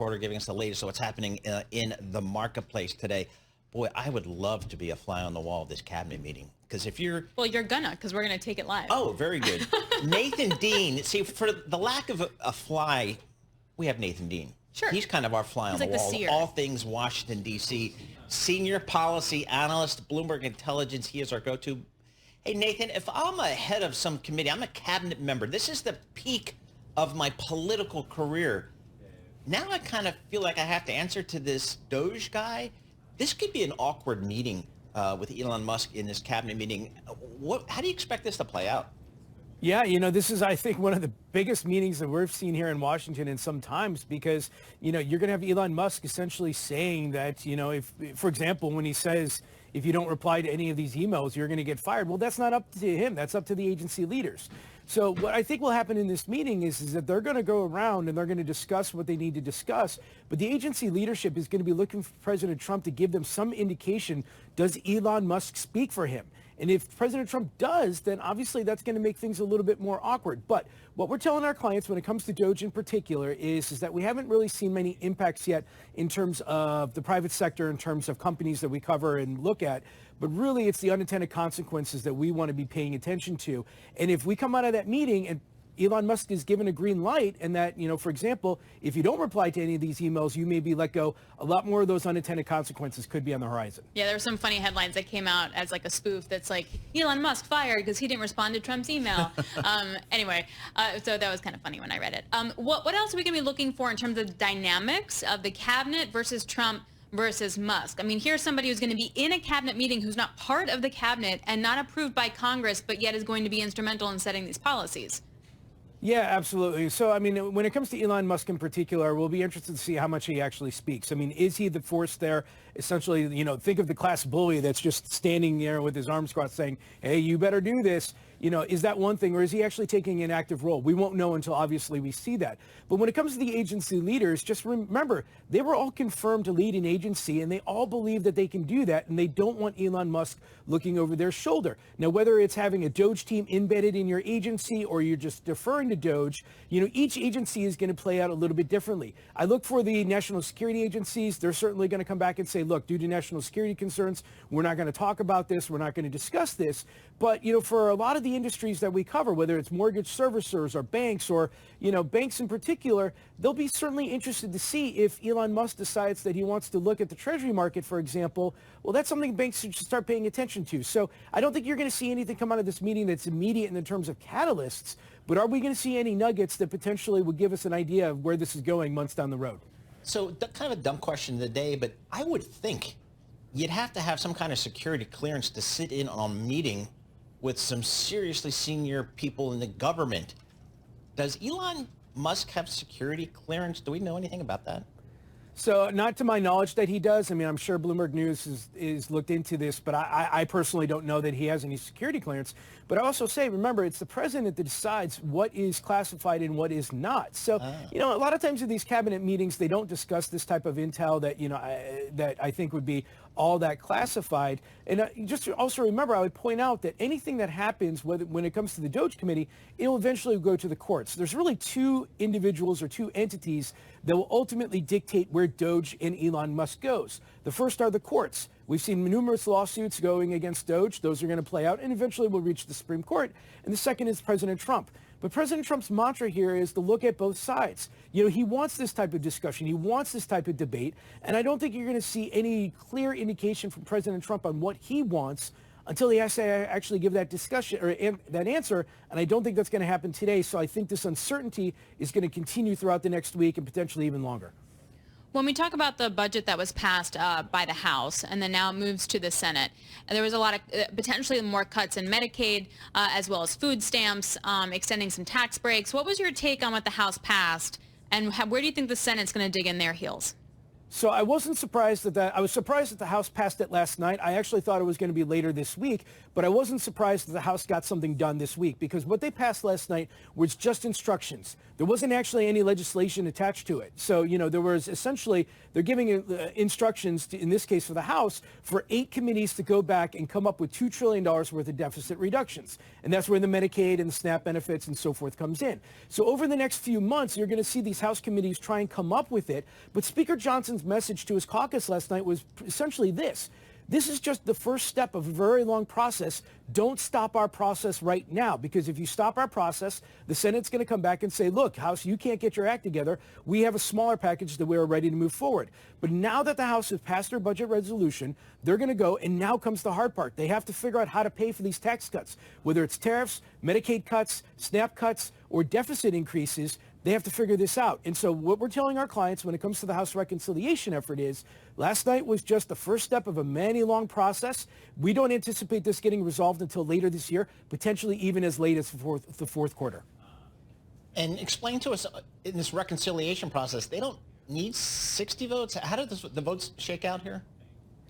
Porter giving us the latest of what's happening in the marketplace today. Boy, I would love to be a fly on the wall of this cabinet meeting. Because if you're... Well, you're gonna, because we're going to take it live. Oh, very good. Nathan Dean. See, for the lack of a fly, we have Nathan Dean. Sure. He's kind of our fly on the wall. All things Washington, D.C. Senior policy analyst, Bloomberg Intelligence. He is our go-to. Hey, Nathan, if I'm a head of some committee, I'm a cabinet member. This is the peak of my political career. Now I kind of feel like I have to answer to this Doge guy. This could be an awkward meeting with Elon Musk in this cabinet meeting. How do you expect this to play out? Yeah, this is, I think, one of the biggest meetings that we've seen here in Washington in some times because, you're going to have Elon Musk essentially saying that, if, for example, when he says, if you don't reply to any of these emails, you're going to get fired. Well, that's not up to him. That's up to the agency leaders. So what I think will happen in this meeting is that they're going to go around and they're going to discuss what they need to discuss. But the agency leadership is going to be looking for President Trump to give them some indication, does Elon Musk speak for him? And if President Trump does, then obviously that's going to make things a little bit more awkward. But what we're telling our clients when it comes to Doge in particular is that we haven't really seen many impacts yet in terms of the private sector, in terms of companies that we cover and look at. But really, it's the unintended consequences that we want to be paying attention to. And if we come out of that meeting and Elon Musk is given a green light and that, for example, if you don't reply to any of these emails, you may be let go. A lot more of those unintended consequences could be on the horizon. Yeah, there were some funny headlines that came out as like a spoof that's like, Elon Musk fired because he didn't respond to Trump's email. Anyway, so that was kind of funny when I read it. What else are we going to be looking for in terms of dynamics of the cabinet versus Trump versus Musk? I mean, here's somebody who's going to be in a cabinet meeting who's not part of the cabinet and not approved by Congress, but yet is going to be instrumental in setting these policies. Yeah, absolutely. So, I mean, when it comes to Elon Musk in particular, we'll be interested to see how much he actually speaks. I mean, is he the force there? Essentially, think of the class bully that's just standing there with his arms crossed saying, hey, you better do this. Is that one thing, or is he actually taking an active role? We won't know until obviously we see that. But when it comes to the agency leaders, just remember, they were all confirmed to lead an agency, and they all believe that they can do that, and they don't want Elon Musk looking over their shoulder. Now, whether it's having a Doge team embedded in your agency or you're just deferring to Doge, each agency is going to play out a little bit differently. I look for the national security agencies. They're certainly going to come back and say, look, due to national security concerns, we're not going to talk about this. We're not going to discuss this. But, for a lot of the industries that we cover, whether it's mortgage servicers or banks or, banks in particular, they'll be certainly interested to see if Elon Musk decides that he wants to look at the Treasury market, for example. Well, that's something banks should start paying attention to. So I don't think you're going to see anything come out of this meeting that's immediate in terms of catalysts. But are we going to see any nuggets that potentially would give us an idea of where this is going months down the road? So kind of a dumb question of the day, but I would think you'd have to have some kind of security clearance to sit in on a meeting with some seriously senior people in the government. Does Elon Musk have security clearance? Do we know anything about that? So not to my knowledge that he does. I mean, I'm sure Bloomberg News is looked into this, but I personally don't know that he has any security clearance. But I also say, remember, it's the president that decides what is classified and what is not. So, a lot of times in these cabinet meetings, they don't discuss this type of intel that, that I think would be all that classified. And just to also remember, I would point out that anything that happens when it comes to the Doge Committee, it will eventually go to the courts. There's really two individuals or two entities that will ultimately dictate where Doge and Elon Musk goes. The first are the courts. We've seen numerous lawsuits going against Doge. Those are going to play out and eventually will reach the Supreme Court. And the second is President Trump. But President Trump's mantra here is to look at both sides. He wants this type of discussion. He wants this type of debate. And I don't think you're going to see any clear indication from President Trump on what he wants until he has to actually give that discussion or that answer. And I don't think that's going to happen today. So I think this uncertainty is going to continue throughout the next week and potentially even longer. When we talk about the budget that was passed by the House and then now it moves to the Senate, there was a lot of potentially more cuts in Medicaid as well as food stamps, extending some tax breaks. What was your take on what the House passed, and where do you think the Senate's going to dig in their heels? So I wasn't surprised at that. I was surprised that the House passed it last night. I actually thought it was going to be later this week, but I wasn't surprised that the House got something done this week because what they passed last night was just instructions. There wasn't actually any legislation attached to it. So, there was essentially, they're giving instructions, in this case for the House, for 8 committees to go back and come up with $2 trillion worth of deficit reductions. And that's where the Medicaid and the SNAP benefits and so forth comes in. So over the next few months, you're going to see these House committees try and come up with it. But Speaker Johnson's message to his caucus last night was essentially this. This is just the first step of a very long process. Don't stop our process right now, because if you stop our process, the Senate's going to come back and say, look, House, you can't get your act together. We have a smaller package that we're ready to move forward. But now that the House has passed their budget resolution, they're going to go, and now comes the hard part. They have to figure out how to pay for these tax cuts, whether it's tariffs, Medicaid cuts, SNAP cuts, or deficit increases. They have to figure this out. And so what we're telling our clients when it comes to the House reconciliation effort is last night was just the first step of a many long process. We don't anticipate this getting resolved until later this year, potentially even as late as the fourth quarter. And explain to us in this reconciliation process, they don't need 60 votes. How did the votes shake out here?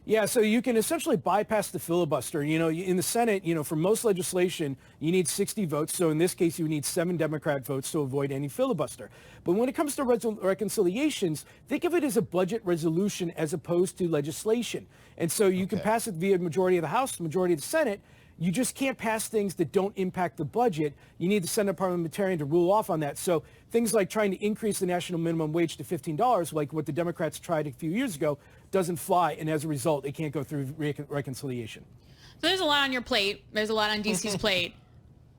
Yeah, so you can essentially bypass the filibuster. In the Senate, for most legislation, you need 60 votes. So in this case, you need 7 Democrat votes to avoid any filibuster. But when it comes to reconciliations, think of it as a budget resolution as opposed to legislation. And so you can pass it via majority of the House, majority of the Senate. You just can't pass things that don't impact the budget. You need the Senate parliamentarian to rule off on that. So things like trying to increase the national minimum wage to $15, like what the Democrats tried a few years ago, doesn't fly. And as a result, it can't go through reconciliation. So there's a lot on your plate. There's a lot on DC's plate.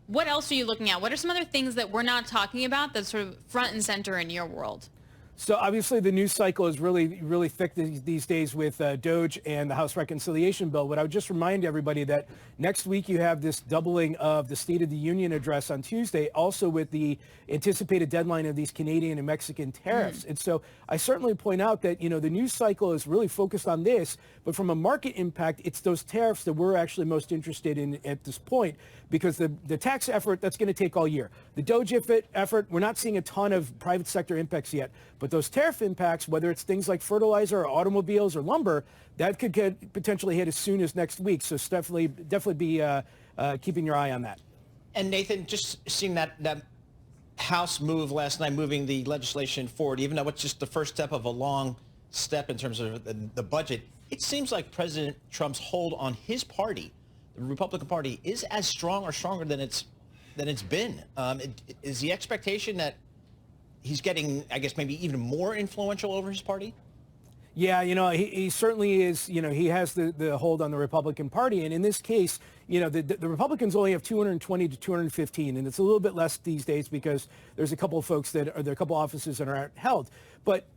What else are you looking at? What are some other things that we're not talking about that's sort of front and center in your world? So obviously the news cycle is really thick these days with DOGE and the House Reconciliation Bill. But I would just remind everybody that next week you have this doubling of the State of the Union address on Tuesday, also with the anticipated deadline of these Canadian and Mexican tariffs. And so I certainly point out that, the news cycle is really focused on this. But from a market impact, it's those tariffs that we're actually most interested in at this point, because the tax effort, that's going to take all year. The DOGE effort, we're not seeing a ton of private sector impacts yet. But those tariff impacts, whether it's things like fertilizer or automobiles or lumber, that could potentially hit as soon as next week. So definitely be keeping your eye on that. And Nathan, just seeing that House move last night, moving the legislation forward, even though it's just the first step of a long step in terms of the budget, it seems like President Trump's hold on his party, the Republican Party, is as strong or stronger than it's been. Is the expectation that he's getting, I guess, maybe even more influential over his party? Yeah, he certainly is. He has the hold on the Republican Party. And in this case, the Republicans only have 220 to 215. And it's a little bit less these days because there's a couple of folks there are a couple offices that aren't held. But,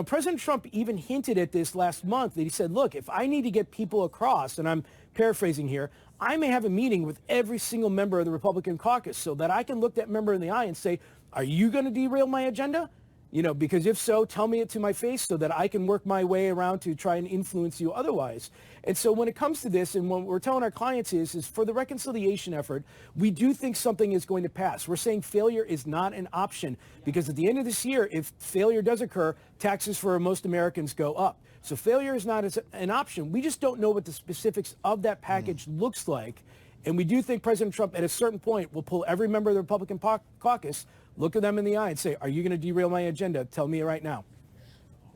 President Trump even hinted at this last month that he said, look, if I need to get people across, and I'm paraphrasing here, I may have a meeting with every single member of the Republican caucus so that I can look that member in the eye and say, are you going to derail my agenda? Because if so, tell me it to my face so that I can work my way around to try and influence you otherwise. And so when it comes to this, and what we're telling our clients is for the reconciliation effort, we do think something is going to pass. We're saying failure is not an option, because at the end of this year, if failure does occur, taxes for most Americans go up. So failure is not an option. We just don't know what the specifics of that package looks like. And we do think President Trump, at a certain point, will pull every member of the Republican caucus, look at them in the eye and say, are you going to derail my agenda? Tell me right now.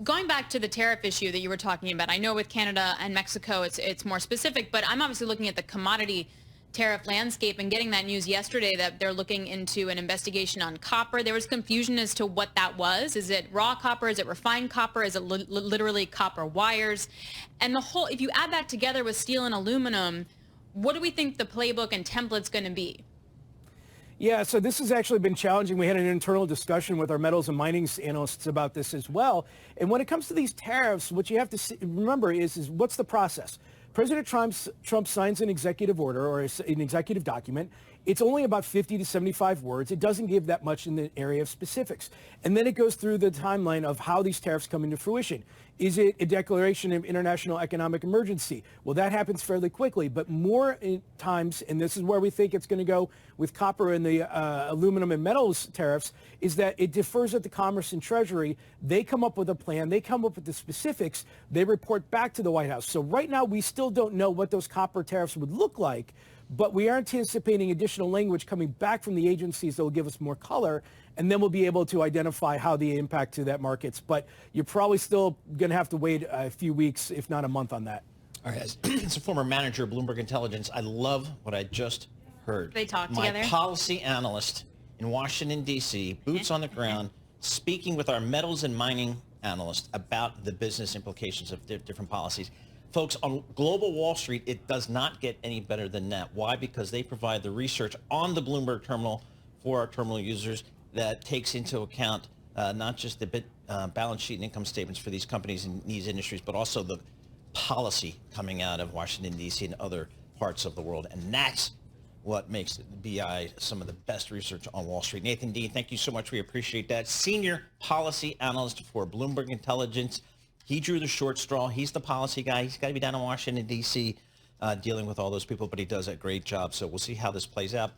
Going back to the tariff issue that you were talking about, I know with Canada and Mexico, it's more specific, but I'm obviously looking at the commodity tariff landscape and getting that news yesterday that they're looking into an investigation on copper. There was confusion as to what that was. Is it raw copper? Is it refined copper? Is it literally copper wires? And if you add that together with steel and aluminum, what do we think the playbook and template's going to be? Yeah, so this has actually been challenging. We had an internal discussion with our metals and mining analysts about this as well. And when it comes to these tariffs, what you have to remember is what's the process? President Trump signs an executive order or an executive document, It's only about 50 to 75 words. It doesn't give that much in the area of specifics. And then it goes through the timeline of how these tariffs come into fruition. Is it a declaration of international economic emergency? Well, that happens fairly quickly, but more times, and this is where we think it's going to go with copper and the aluminum and metals tariffs, is that it defers at the Commerce and Treasury. They come up with a plan. They come up with the specifics. They report back to the White House. So right now, we still don't know what those copper tariffs would look like, but we are anticipating additional language coming back from the agencies that will give us more color, and then we'll be able to identify how the impact to that markets. But you're probably still going to have to wait a few weeks, if not a month on that. All right, as a former manager of Bloomberg Intelligence, I love what I just heard. They talk together. My policy analyst in Washington, D.C., boots on the ground, speaking with our metals and mining analyst about the business implications of different policies. Folks, on Global Wall Street, it does not get any better than that. Why? Because they provide the research on the Bloomberg terminal for our terminal users that takes into account not just the balance sheet and income statements for these companies in these industries, but also the policy coming out of Washington, D.C. and other parts of the world. And that's what makes BI some of the best research on Wall Street. Nathan Dean, thank you so much. We appreciate that. Senior policy analyst for Bloomberg Intelligence. He drew the short straw. He's the policy guy. He's got to be down in Washington, D.C. Dealing with all those people, but he does a great job. So we'll see how this plays out.